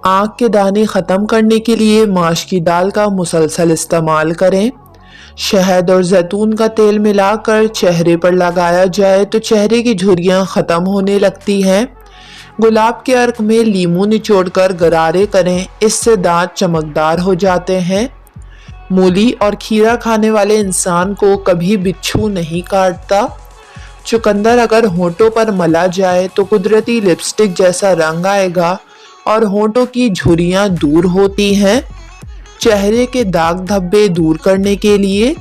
आँख के दाने ख़त्म करने के लिए माश की दाल का मुसलसल इस्तेमाल करें। शहद और जैतून का तेल मिलाकर चेहरे पर लगाया जाए तो चेहरे की झुर्रियाँ ख़त्म होने लगती हैं। गुलाब के अर्क में लीमू निचोड़कर गरारे करें, इससे दांत चमकदार हो जाते हैं। मूली और खीरा खाने वाले इंसान को कभी बिच्छू नहीं काटता। चुकंदर अगर होंठों पर मला जाए तो कुदरती लिपस्टिक जैसा रंग आएगा और होंठों की झुर्रियाँ दूर होती हैं। चेहरे के दाग धब्बे दूर करने के लिए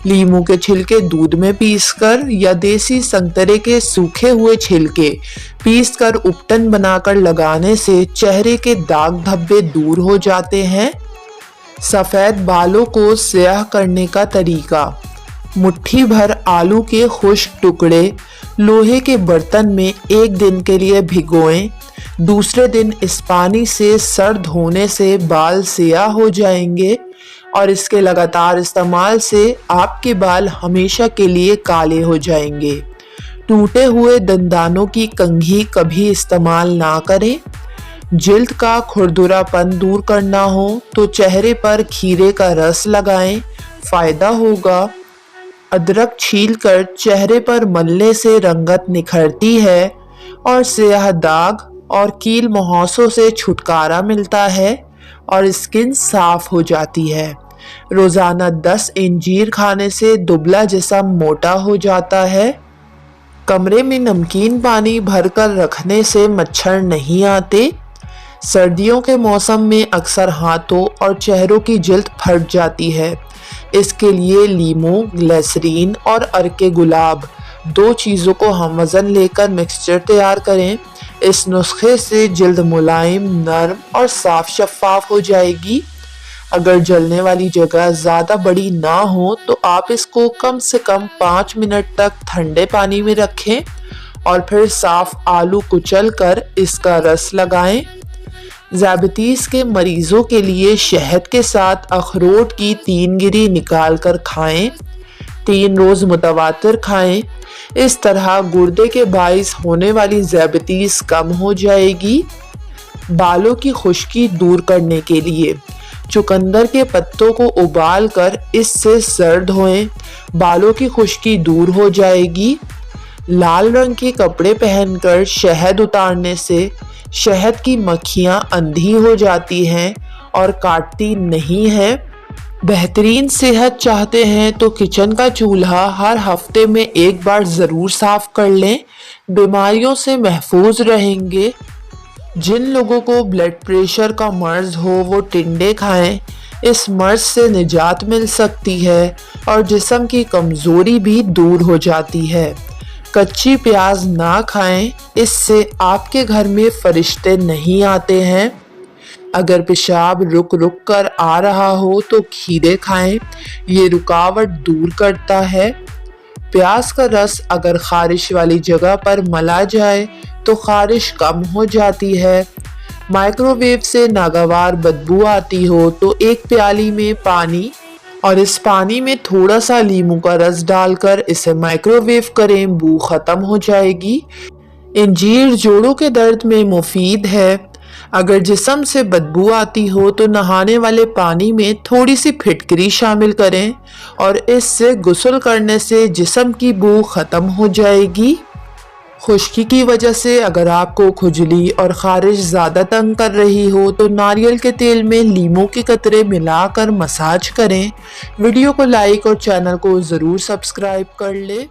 लीमू के छिलके दूध में पीसकर या देसी संतरे के सूखे हुए छिलके पीसकर उपटन बनाकर लगाने से चेहरे के दाग धब्बे दूर हो जाते हैं। सफ़ेद बालों को स्याह करने का तरीका। मुट्ठी भर आलू के खुश्क टुकड़े लोहे के बर्तन में एक दिन के लिए भिगोएं। दूसरे दिन इस पानी से सर धोने से बाल स्याह हो जाएंगे और इसके लगातार इस्तेमाल से आपके बाल हमेशा के लिए काले हो जाएंगे। टूटे हुए दंदानों की कंघी कभी इस्तेमाल ना करें। जिल्द का खुरदुरापन दूर करना हो तो चेहरे पर खीरे का रस लगाएं, फायदा होगा। अदरक छीलकर चेहरे पर मलने से रंगत निखरती है और स्याह दाग और कील मुहासों से छुटकारा मिलता है और स्किन साफ हो जाती है। रोजाना 10 अंजीर खाने से दुबला जिस्म मोटा हो जाता है। कमरे में नमकीन पानी भरकर रखने से मच्छर नहीं आते। सर्दियों के मौसम में अक्सर हाथों और चेहरों की जिल्द फट जाती है। इसके लिए लीमू, ग्लिसरीन और अर्के गुलाब 2 चीज़ों को हम वज़न लेकर मिक्सचर तैयार करें। इस नुस्खे से जिल्द मुलायम, नरम और साफ शफाफ हो जाएगी। अगर जलने वाली जगह ज़्यादा बड़ी ना हो तो आप इसको कम से कम 5 मिनट तक ठंडे पानी में रखें और फिर साफ आलू कुचल कर इसका रस लगाएं। ज़्याबितीस के मरीजों के लिए शहद के साथ अखरोट की 3 गिरी निकाल कर खाएं। 3 रोज़ मुतवातिर खाएं। इस तरह गुर्दे के बाइस होने वाली ज़्याबितीस कम हो जाएगी। बालों की खुश्की दूर करने के लिए चुकंदर के पत्तों को उबाल कर इससे सर धोएं, बालों की खुश्की दूर हो जाएगी। लाल रंग के कपड़े पहनकर शहद उतारने से शहद की मक्खियाँ अंधी हो जाती हैं और काटती नहीं हैं। बेहतरीन सेहत चाहते हैं तो किचन का चूल्हा हर हफ्ते में एक बार ज़रूर साफ कर लें, बीमारियों से महफूज रहेंगे। जिन लोगों को ब्लड प्रेशर का मर्ज हो वो टिंडे खाएं, इस मर्ज से निजात मिल सकती है और जिस्म की कमज़ोरी भी दूर हो जाती है। कच्ची प्याज ना खाएं, इससे आपके घर में फरिश्ते नहीं आते हैं। अगर पेशाब रुक रुक कर आ रहा हो तो खीरे खाएं, ये रुकावट दूर करता है। प्याज का रस अगर खारिश वाली जगह पर मला जाए तो खारिश कम हो जाती है। माइक्रोवेव से नागवार बदबू आती हो तो एक प्याली में पानी और इस पानी में थोड़ा सा लीमू का रस डालकर इसे माइक्रोवेव करें, बू ख़त्म हो जाएगी। इंजीर जोड़ों के दर्द में मुफीद है। अगर जिस्म से बदबू आती हो तो नहाने वाले पानी में थोड़ी सी फिटकरी शामिल करें और इससे गुस्ल करने से जिस्म की बू ख़त्म हो जाएगी। खुश्की की वजह से अगर आपको खुजली और खारिश ज़्यादा तंग कर रही हो तो नारियल के तेल में लीमू के कतरे मिलाकर मसाज करें। वीडियो को लाइक और चैनल को ज़रूर सब्सक्राइब कर लें।